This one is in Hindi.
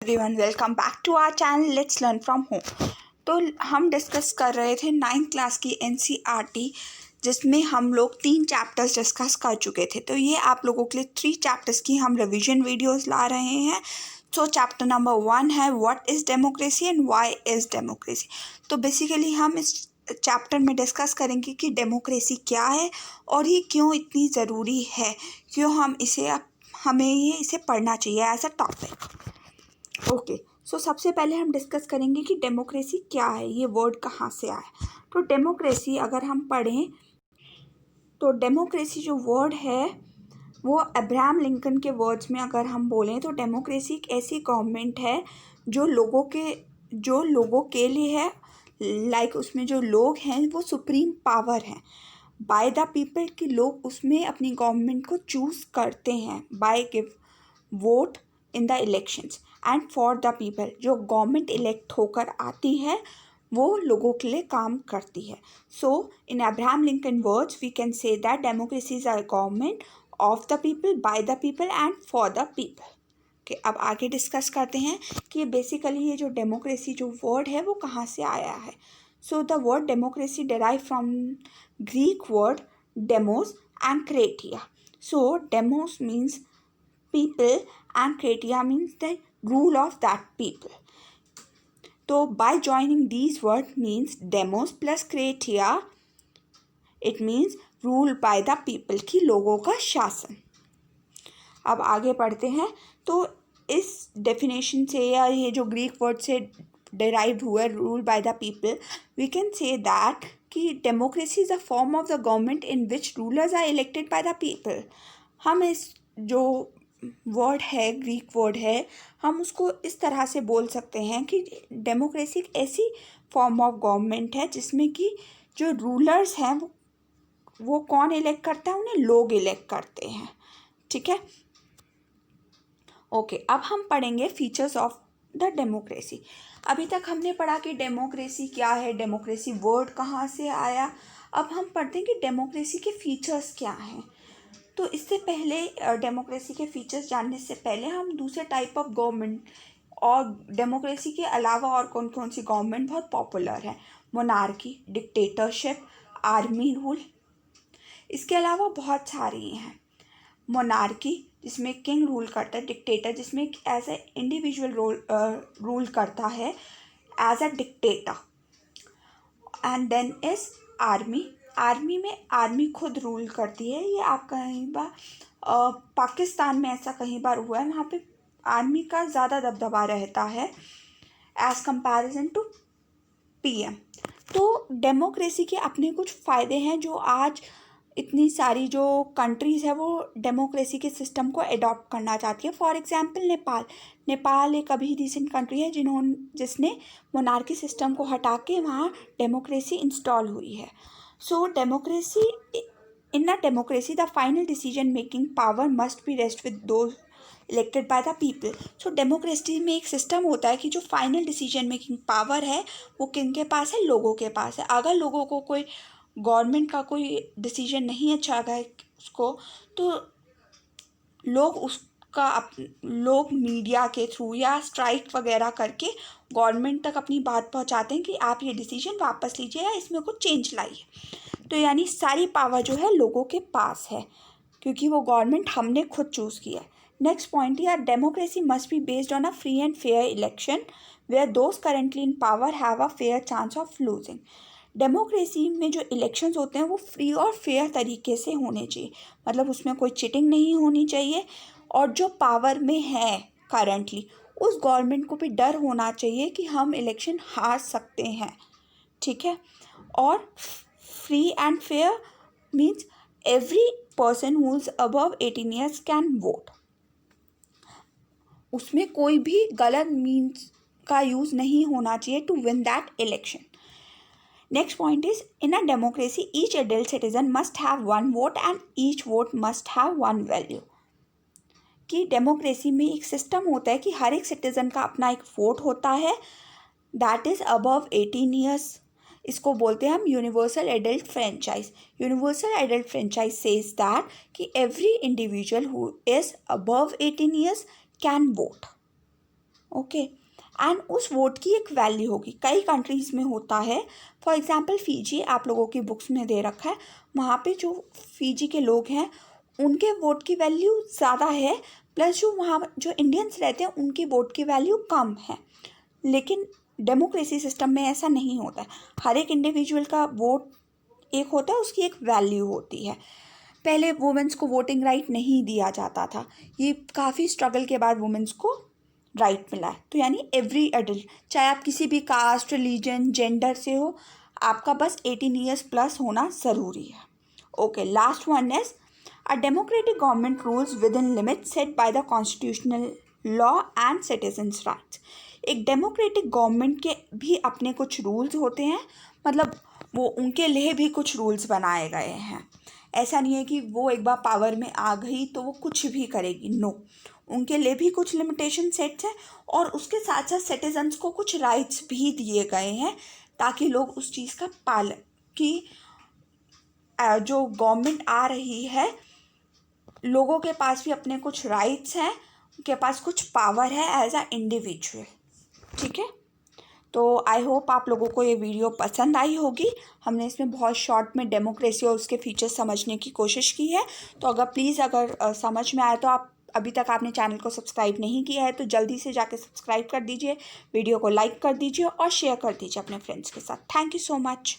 Everyone, welcome back to our channel let's learn from home. तो हम डिस्कस कर रहे थे 9th क्लास की एनसीईआरटी, जिसमें हम लोग 3 चैप्टर्स डिस्कस कर चुके थे। तो ये आप लोगों के लिए 3 चैप्टर्स की हम रिवीजन वीडियोस ला रहे हैं। सो चैप्टर नंबर 1 है what is democracy and why is democracy. तो बेसिकली हम इस चैप्टर में डिस्कस करेंगे कि डेमोक्रेसी क्या है और ये क्यों इतनी ज़रूरी है, क्यों हमें इसे पढ़ना चाहिए एज अ टॉपिक। ओके, सो सबसे पहले हम डिस्कस करेंगे कि डेमोक्रेसी क्या है, ये वर्ड कहाँ से आया। तो डेमोक्रेसी अगर हम पढ़ें तो डेमोक्रेसी जो वर्ड है वो अब्राहम लिंकन के वर्ड्स में अगर हम बोलें तो डेमोक्रेसी एक ऐसी गवर्नमेंट है जो लोगों के लिए है। लाइक उसमें जो लोग हैं वो सुप्रीम पावर हैं, बाय द पीपल, कि लोग उसमें अपनी गवर्नमेंट को चूज़ करते हैं by give vote in the elections and for the people. जो गवर्नमेंट इलेक्ट होकर आती है वो लोगों के लिए काम करती है। So in Abraham Lincoln words we can say that democracy is a government of the people, by the people and for the people. Okay, अब आगे डिस्कस करते हैं कि बेसिकली ये जो डेमोक्रेसी जो वर्ड है वो कहाँ से आया है। So the word democracy derive from Greek word demos and kratia. So demos means people and kratia means the rule of that people. So by joining these words means demos plus kratia, it means rule by the people, कि लोगों का शासन। अब आगे पढ़ते हैं। तो इस डेफिनेशन से या ये जो ग्रीक वर्ड से डिराइव्ड हुआ है rule by the people, we can say that कि democracy is a form of the government in which rulers are elected by the people. हम इस जो वर्ड है, ग्रीक वर्ड है, हम उसको इस तरह से बोल सकते हैं कि डेमोक्रेसी एक ऐसी फॉर्म ऑफ गवर्नमेंट है जिसमें कि जो रूलर्स हैं वो कौन इलेक्ट करता है, उन्हें लोग इलेक्ट करते हैं। ठीक है, ओके, अब हम पढ़ेंगे फीचर्स ऑफ द डेमोक्रेसी। अभी तक हमने पढ़ा कि डेमोक्रेसी क्या है, डेमोक्रेसी वर्ड कहाँ से आया। अब हम पढ़ते हैं कि डेमोक्रेसी के फीचर्स क्या हैं। तो इससे पहले डेमोक्रेसी के फीचर्स जानने से पहले हम दूसरे टाइप ऑफ गवर्नमेंट और डेमोक्रेसी के अलावा और कौन कौन सी गवर्नमेंट बहुत पॉपुलर है। मोनार्की, डिक्टेटरशिप, आर्मी रूल, इसके अलावा बहुत सारी हैं। मोनार्की जिसमें किंग रूल करता है, डिक्टेटर जिसमें एज ए इंडिविजुअल रूल करता है as a dictator, and then is army. Army में आर्मी खुद रूल करती है। ये आप कहीं बार पाकिस्तान में ऐसा कहीं बार हुआ है, वहाँ पे आर्मी का ज़्यादा दबदबा रहता है एज़ कंपैरिजन टू पीएम। तो डेमोक्रेसी के अपने कुछ फ़ायदे हैं जो आज इतनी सारी जो कंट्रीज़ है वो डेमोक्रेसी के सिस्टम को अडॉप्ट करना चाहती है। फॉर एग्जांपल नेपाल एक अभी रिसेंट कंट्री है जिसने मोनार्की सिस्टम को हटा के वहाँ डेमोक्रेसी इंस्टॉल हुई है। So democracy, in a democracy the final decision making power must be rest with those elected by the people. So democracy में एक सिस्टम होता है कि जो फाइनल डिसीजन मेकिंग पावर है वो किन के पास है, लोगों के पास है। अगर लोगों को कोई गवर्नमेंट का कोई डिसीजन नहीं अच्छा लगा उसको, तो लोग मीडिया के थ्रू या स्ट्राइक वगैरह करके गवर्नमेंट तक अपनी बात पहुंचाते हैं कि आप ये डिसीजन वापस लीजिए या इसमें कुछ चेंज लाइए। तो यानी सारी पावर जो है लोगों के पास है, क्योंकि वो गवर्नमेंट हमने खुद चूज़ किया है। नेक्स्ट पॉइंट है democracy must be based on a free and fair election where those currently in power have a fair chance of losing. Democracy में जो इलेक्शंस होते हैं वो फ्री और फेयर तरीके से होने चाहिए, मतलब उसमें कोई चिटिंग नहीं होनी चाहिए। और जो पावर में है करंटली उस गवर्नमेंट को भी डर होना चाहिए कि हम इलेक्शन हार सकते हैं। ठीक है, और free and fair means every person who is above 18 years can vote. उसमें कोई भी गलत मीन्स का यूज़ नहीं होना चाहिए to win that election. Next point is, in a democracy, each adult citizen must have one vote and each vote must have one value. कि डेमोक्रेसी में एक सिस्टम होता है कि हर एक सिटीज़न का अपना एक वोट होता है दैट इज़ अबव 18 ईयर्स। इसको बोलते हैं हम universal adult franchise. Universal adult franchise says that कि every individual who is above 18 years can vote. Okay. And उस वोट की एक वैल्यू होगी। कई कंट्रीज़ में होता है, फॉर एग्जांपल फ़िजी आप लोगों की बुक्स में दे रखा है, वहाँ पे जो फ़िजी के लोग हैं उनके वोट की वैल्यू ज़्यादा है, प्लस जो वहाँ जो इंडियंस रहते हैं उनकी वोट की वैल्यू कम है। लेकिन डेमोक्रेसी सिस्टम में ऐसा नहीं होता है। हर एक इंडिविजुअल का वोट एक होता है, उसकी एक वैल्यू होती है। पहले वुमेंस को वोटिंग राइट नहीं दिया जाता था, ये काफ़ी स्ट्रगल के बाद वुमेंस को राइट मिला है। तो यानी एवरी एडल्ट, चाहे आप किसी भी कास्ट, रिलीजन, जेंडर से हो, आपका बस 18 ईयर्स प्लस होना ज़रूरी है। Okay, last one is a democratic government rules with in limit set by the constitutional law and citizens rights. एक डेमोक्रेटिक गवर्नमेंट के भी अपने कुछ रूल्स होते हैं, मतलब वो उनके लिए भी कुछ रूल्स बनाए गए हैं। ऐसा नहीं है कि वो एक बार पावर में आ गई तो वो कुछ भी करेगी, नो, उनके लिए भी कुछ लिमिटेशन सेट्स हैं और उसके साथ साथ सिटीजन्स को कुछ राइट्स भी दिए गए हैं ताकि लोग उस चीज़ का पालन, कि जो गवर्नमेंट आ रही है लोगों के पास भी अपने कुछ राइट्स हैं, उनके पास कुछ पावर है एज अ इंडिविजुअल। ठीक है, तो आई होप आप लोगों को ये वीडियो पसंद आई होगी। हमने इसमें बहुत शॉर्ट में डेमोक्रेसी और उसके फीचर्स समझने की कोशिश की है। तो अगर प्लीज़ अगर समझ में आए तो आप अभी तक आपने चैनल को सब्सक्राइब नहीं किया है तो जल्दी से जाके सब्सक्राइब कर दीजिए, वीडियो को लाइक कर दीजिए और शेयर कर दीजिए अपने फ्रेंड्स के साथ। Thank you so much.